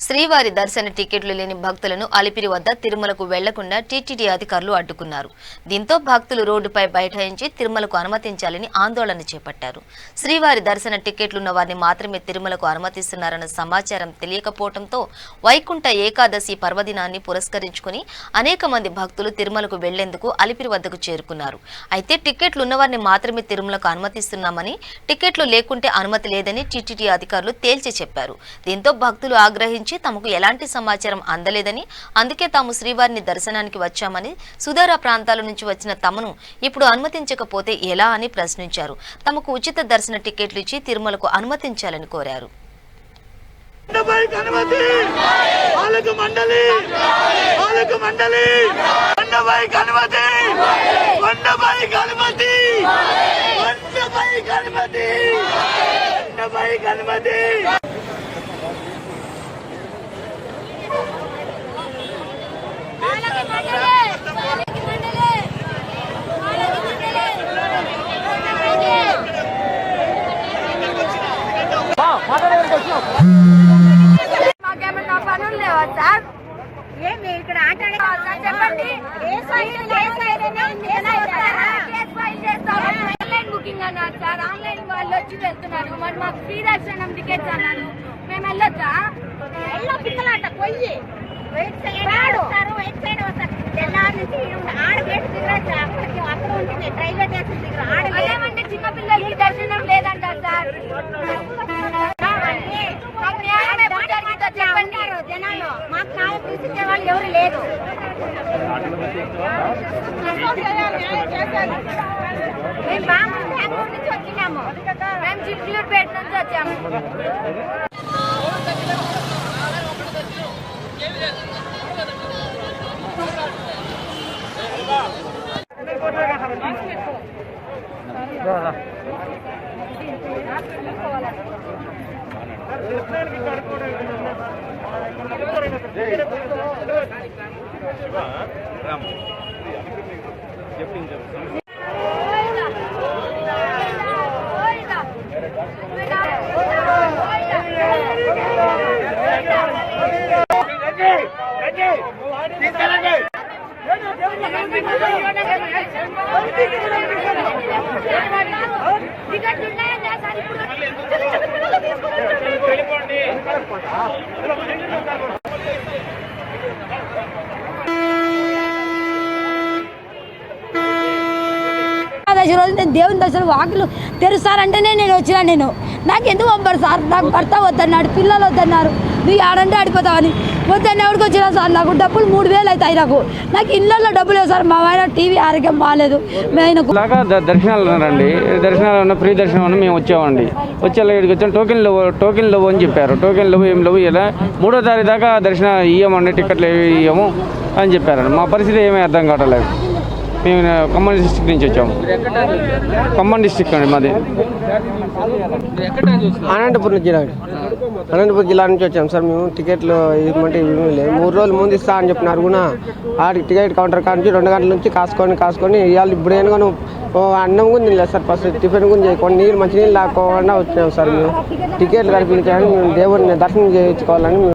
శ్రీవారి దర్శన టికెట్లు లేని భక్తులను అలిపిరి వద్ద తిరుమలకు వెళ్లకుండా టీటీడీ అధికారులు అడ్డుకున్నారు. దీంతో భక్తులు రోడ్డుపై బైఠాయించి తిరుమలకు అనుమతించాలని ఆందోళన చేపట్టారు. శ్రీవారి దర్శన టికెట్లున్న వారిని మాత్రమే తిరుమలకు అనుమతిస్తున్నారన్న సమాచారం తెలియకపోవడంతో వైకుంఠ ఏకాదశి పర్వదినాన్ని పురస్కరించుకుని అనేక మంది భక్తులు తిరుమలకు వెళ్లేందుకు అలిపిరి వద్దకు చేరుకున్నారు. అయితే టికెట్లు ఉన్నవారిని మాత్రమే తిరుమలకు అనుమతిస్తున్నామని, టికెట్లు లేకుంటే అనుమతి లేదని టీటీడీ అధికారులు తేల్చి చెప్పారు. దీంతో భక్తులు ఆగ్రహించి తమకు ఎలాంటి సమాచారం అందలేదని, అందుకే తాము శ్రీవారిని దర్శనానికి వచ్చామని, సుదూర ప్రాంతాల నుంచి వచ్చిన తమను ఇప్పుడు అనుమతించకపోతే ఎలా అని ప్రశ్నించారు. తమకు ఉచిత దర్శన టికెట్లు ఇచ్చి తిరుమలకు అనుమతించాలని కోరారు. మాకేమన్నా పనులు లేవా సార్? ఏమి ఇక్కడ చెప్పండి. ఆన్లైన్ బుకింగ్ అన్నారు సార్. ఆన్లైన్ వాళ్ళు వచ్చి వెళ్తున్నారు. మరి మాకు ఫ్రీ దర్శనం టికెట్స్ అన్నారు. మేము వెళ్ళొచ్చా? పిల్లలాట పొయ్యి వెయిట్ సైడ్ వస్తారు. తెల్లారి నుంచి ఆడ గేట్ తిరగచ్చు. అక్కడికి అక్కడ ఉంటుంది రైల్వే స్టేషన్ దగ్గర. ఆడేమంటే చిన్నపిల్లలకి దర్శనం లేదంటారు సార్. చెప్పండి. జనాలు మాకు న్యాయం తీసుకునే వాళ్ళు ఎవరు లేరు. మేము బెంగళూరు నుంచి వచ్చినాము. మేము చిట్లూరుపేట నుంచి వచ్చాము. రోజు నేను దేవుని దర్శనం వాకిలు తెరుస్తారంటేనే నేను వచ్చినా. నాకు ఎందుకు పంపారు సార్? నాకు భర్త వద్దన్నాడు, పిల్లలు వద్దన్నారు. నువ్వు ఆడంటే ఆడిపోతావని వద్దని ఎవరికి వచ్చినా సార్. నాకు డబ్బులు 3000 అవుతాయి. నాకు ఇళ్ళల్లో డబ్బులు లేవు సార్. మా ఆయన టీవీ ఆరోగ్యం బాగాలేదు. దర్శనాలు రండి, దర్శనాలు ఉన్న ఫ్రీ దర్శనం అని మేము వచ్చామండి. ఇక్కడికి వచ్చాము. టోకెన్ లేవు అని చెప్పారు. టోకెన్ లేవు, ఏం లేవు. ఇలా 3వ తారీఖు దాకా దర్శనం ఇవ్వమండి, టికెట్లు ఇవ్వము అని చెప్పారండి. మా పరిస్థితి ఏమీ అర్థం కావట్లేదు. మేము ఖమ్మం డిస్టిక్ నుంచి వచ్చాము. ఖమ్మం డిస్టిక్ అండి మాది. అనంతపురం జిల్లా నుంచి వచ్చాము సార్. మేము టికెట్లు ఇవ్వమంటే ఇవ్వడం లేదు. 3 రోజులు ముందు ఇస్తా అని చెప్పినారు కూడా. ఆడికి టికెట్ కౌంటర్ కాడ నుంచి 2 గంటల నుంచి కాసుకొని ఇవాళ ఇప్పుడు ఏమో అన్నం కూడా తినలేదు సార్. ఫస్ట్ టిఫిన్ కూడా చేయకుండా మంచినీళ్ళు లాక్కోకుండా వచ్చాము సార్. మేము టికెట్లు కల్పించాలని, మేము దేవుడిని దర్శనం చేయించుకోవాలని